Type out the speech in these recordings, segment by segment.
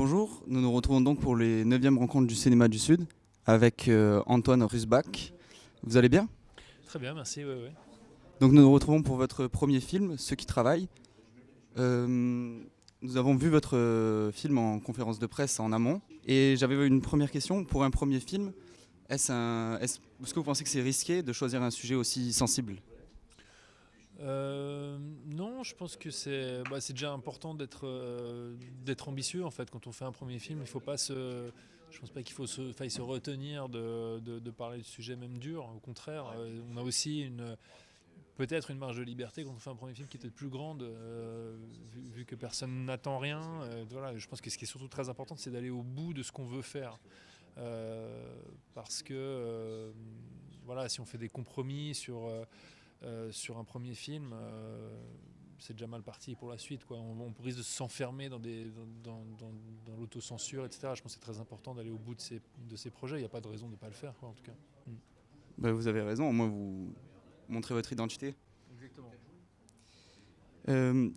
Bonjour, nous nous retrouvons donc pour les 9e rencontres du cinéma du Sud avec Antoine Rusbach. Vous allez bien? Très bien, merci. Ouais, ouais. Donc nous nous retrouvons pour votre premier film, Ceux qui travaillent. Nous avons vu votre film en conférence de presse en amont et j'avais une première question. Pour un premier film, est-ce que vous pensez que c'est risqué de choisir un sujet aussi sensible? Non, je pense que c'est déjà important d'être ambitieux en fait. Quand on fait un premier film, je pense pas qu'il faille se retenir de parler de sujets même durs. Au contraire, on a aussi peut-être une marge de liberté quand on fait un premier film qui est peut-être plus grande, vu que personne n'attend rien. Voilà, je pense que ce qui est surtout très important, c'est d'aller au bout de ce qu'on veut faire. Parce que voilà, si on fait des compromis sur un premier film, c'est déjà mal parti pour la suite, quoi. On risque de s'enfermer dans l'autocensure, etc. Je pense que c'est très important d'aller au bout de ces projets. Il n'y a pas de raison de ne pas le faire, quoi, en tout cas. Mm. Ben, vous avez raison, au moins vous montrez votre identité. Exactement. Euh,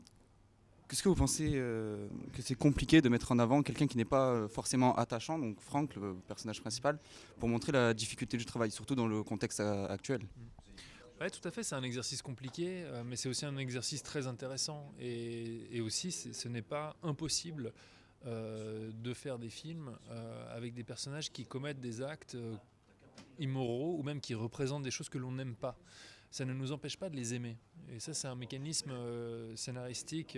Qu'est-ce que vous pensez que c'est compliqué de mettre en avant quelqu'un qui n'est pas forcément attachant, donc Franck, le personnage principal, pour montrer la difficulté du travail, surtout dans le contexte actuel? Ouais, tout à fait, c'est un exercice compliqué, mais c'est aussi un exercice très intéressant. Et aussi, ce n'est pas impossible de faire des films avec des personnages qui commettent des actes immoraux ou même qui représentent des choses que l'on n'aime pas. Ça ne nous empêche pas de les aimer. Et ça, c'est un mécanisme scénaristique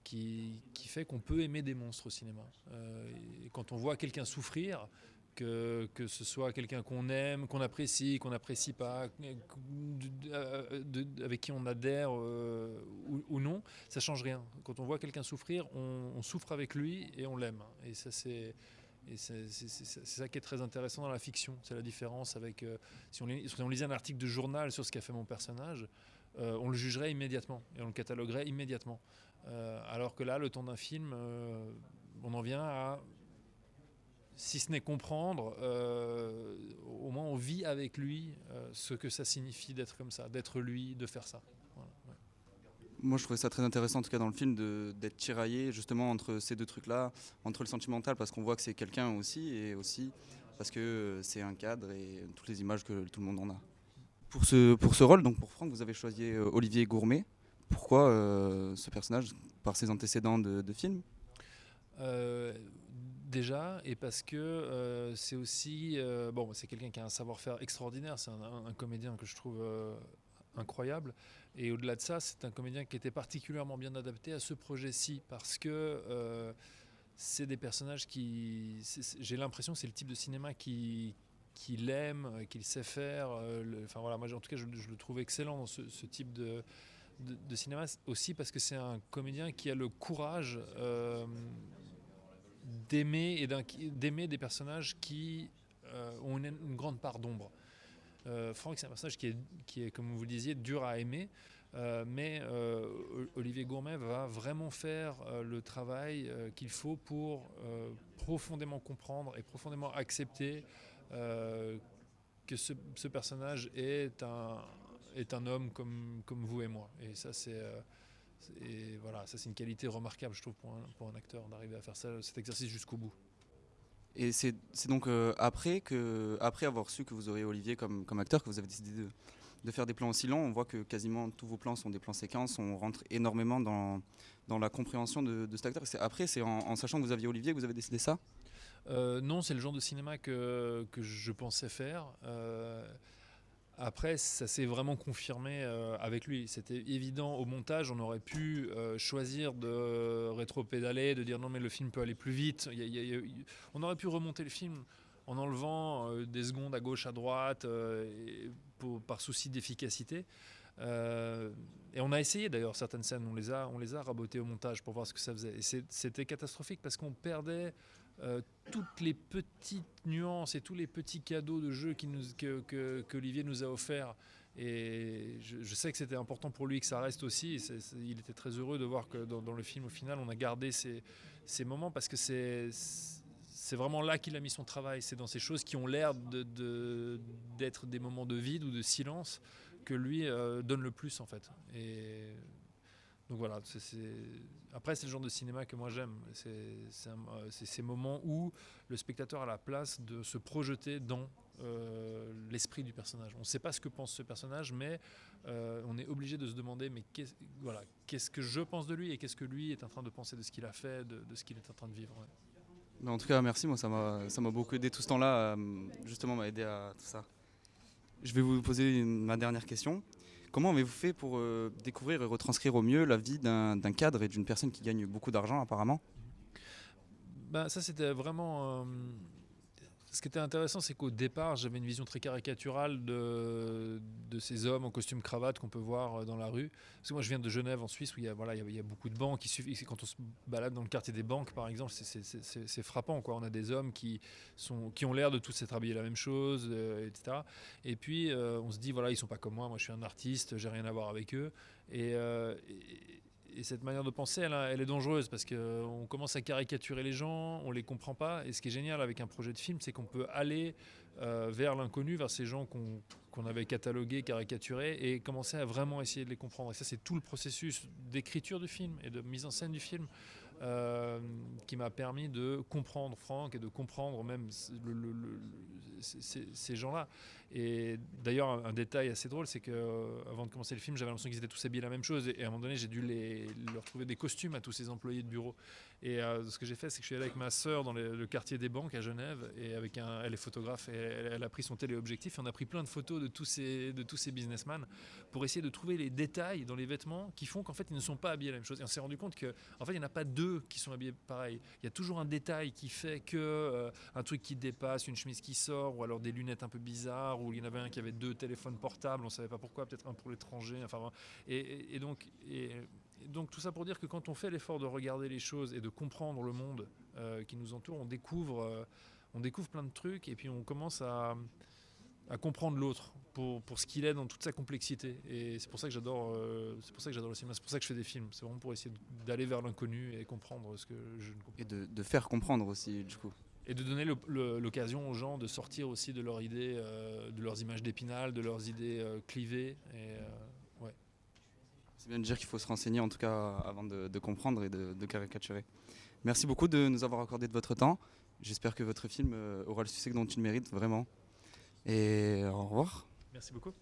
qui fait qu'on peut aimer des monstres au cinéma. Et quand on voit quelqu'un souffrir, que ce soit quelqu'un qu'on aime, qu'on n'apprécie pas, avec qui on adhère ou non, ça change rien. Quand on voit quelqu'un souffrir, on souffre avec lui et on l'aime. Et ça, c'est ça qui est très intéressant dans la fiction. C'est la différence avec... si on lisait un article de journal sur ce qu'a fait mon personnage, on le jugerait immédiatement et on le cataloguerait immédiatement. Alors que là, le temps d'un film, on en vient à, si ce n'est comprendre, au moins on vit avec lui ce que ça signifie d'être comme ça, d'être lui, de faire ça. Voilà, ouais. Moi, je trouvais ça très intéressant, en tout cas dans le film, d'être tiraillé justement entre ces deux trucs-là, entre le sentimental, parce qu'on voit que c'est quelqu'un aussi, et aussi parce que c'est un cadre et toutes les images que tout le monde en a. Pour ce rôle, donc pour Franck, vous avez choisi Olivier Gourmet. Pourquoi ce personnage? Par ses antécédents de films? Euh, Déjà, et parce que c'est aussi... bon, c'est quelqu'un qui a un savoir-faire extraordinaire, c'est un comédien que je trouve incroyable. Et au-delà de ça, c'est un comédien qui était particulièrement bien adapté à ce projet-ci, parce que c'est des personnages j'ai l'impression que c'est le type de cinéma qu'il aime, qu'il sait faire. Enfin voilà, moi en tout cas, je le trouve excellent dans ce type de cinéma, aussi parce que c'est un comédien qui a le courage d'aimer des personnages qui ont une grande part d'ombre. Franck, c'est un personnage qui est, comme vous le disiez, dur à aimer, mais Olivier Gourmet va vraiment faire le travail qu'il faut pour profondément comprendre et profondément accepter que ce personnage est un homme comme vous et moi. Et ça, voilà, ça, c'est une qualité remarquable, je trouve, pour un acteur, d'arriver à faire cet exercice jusqu'au bout. Et c'est donc après avoir su que vous aurez Olivier comme acteur, que vous avez décidé de faire des plans aussi longs. On voit que quasiment tous vos plans sont des plans séquences. On rentre énormément dans la compréhension de cet acteur. C'est en sachant que vous aviez Olivier que vous avez décidé ça? Non, c'est le genre de cinéma que je pensais faire. Après, ça s'est vraiment confirmé avec lui. C'était évident au montage, on aurait pu choisir de rétro-pédaler, de dire non mais le film peut aller plus vite. On aurait pu remonter le film en enlevant des secondes à gauche, à droite, par souci d'efficacité. Et on a essayé d'ailleurs certaines scènes, on les a rabotées au montage pour voir ce que ça faisait. Et c'était catastrophique parce qu'on perdait toutes les petites nuances et tous les petits cadeaux de jeu qu'Olivier nous a offerts. Et je sais que c'était important pour lui que ça reste aussi. Il était très heureux de voir que dans le film, au final, on a gardé ces moments parce que c'est vraiment là qu'il a mis son travail. C'est dans ces choses qui ont l'air d'être des moments de vide ou de silence que lui donne le plus en fait. Et Donc voilà, après c'est le genre de cinéma que moi j'aime. C'est ces moments où le spectateur a la place de se projeter dans l'esprit du personnage. On ne sait pas ce que pense ce personnage, mais on est obligé de se demander mais qu'est-ce que je pense de lui et qu'est-ce que lui est en train de penser de ce qu'il a fait, de ce qu'il est en train de vivre. Ouais. Mais en tout cas, merci, moi ça m'a beaucoup aidé tout ce temps-là, justement m'a aidé à tout ça. Je vais vous poser ma dernière question. Comment avez-vous fait pour découvrir et retranscrire au mieux la vie d'un cadre et d'une personne qui gagne beaucoup d'argent apparemment? Ben, ça c'était vraiment... ce qui était intéressant, c'est qu'au départ, j'avais une vision très caricaturale de ces hommes en costume cravate qu'on peut voir dans la rue. Parce que moi, je viens de Genève, en Suisse, où il y a beaucoup de banques. Quand on se balade dans le quartier des banques, par exemple, c'est frappant, quoi. On a des hommes qui ont l'air de tous s'être habillés la même chose, etc. Et puis, on se dit, voilà, ils sont pas comme moi. Moi, je suis un artiste, j'ai rien à voir avec eux. Et cette manière de penser, elle est dangereuse parce qu'on commence à caricaturer les gens, on ne les comprend pas. Et ce qui est génial avec un projet de film, c'est qu'on peut aller vers l'inconnu, vers ces gens qu'on avait catalogués, caricaturés, et commencer à vraiment essayer de les comprendre. Et ça, c'est tout le processus d'écriture du film et de mise en scène du film qui m'a permis de comprendre Franck et de comprendre même ces gens-là. Et d'ailleurs, un détail assez drôle, c'est qu'avant de commencer le film, j'avais l'impression qu'ils étaient tous habillés la même chose. Et à un moment donné, j'ai dû leur trouver des costumes à tous ces employés de bureau. Et ce que j'ai fait, c'est que je suis allé avec ma sœur dans le quartier des banques à Genève. Et elle est photographe et elle a pris son téléobjectif. Et on a pris plein de photos de tous ces businessmen pour essayer de trouver les détails dans les vêtements qui font qu'en fait, ils ne sont pas habillés la même chose. Et on s'est rendu compte qu'en fait, il n'y en a pas deux qui sont habillés pareil. Il y a toujours un détail qui fait que un truc qui dépasse, une chemise qui sort, ou alors des lunettes un peu bizarres, ou il y en avait un qui avait 2 téléphones portables, on ne savait pas pourquoi, peut-être un pour l'étranger. Enfin, et donc tout ça pour dire que quand on fait l'effort de regarder les choses et de comprendre le monde qui nous entoure, on découvre plein de trucs et puis on commence à comprendre l'autre pour ce qu'il est dans toute sa complexité. Et c'est pour ça que j'adore le cinéma, c'est pour ça que je fais des films. C'est vraiment pour essayer d'aller vers l'inconnu et comprendre ce que je ne comprends pas. Et de faire comprendre aussi, du coup. Et de donner l'occasion aux gens de sortir aussi de leurs idées, de leurs images d'Épinal, de leurs idées clivées. Ouais. C'est bien de dire qu'il faut se renseigner en tout cas avant de comprendre et de caricaturer. Merci beaucoup de nous avoir accordé de votre temps. J'espère que votre film aura le succès dont il mérite vraiment. Et au revoir. Merci beaucoup.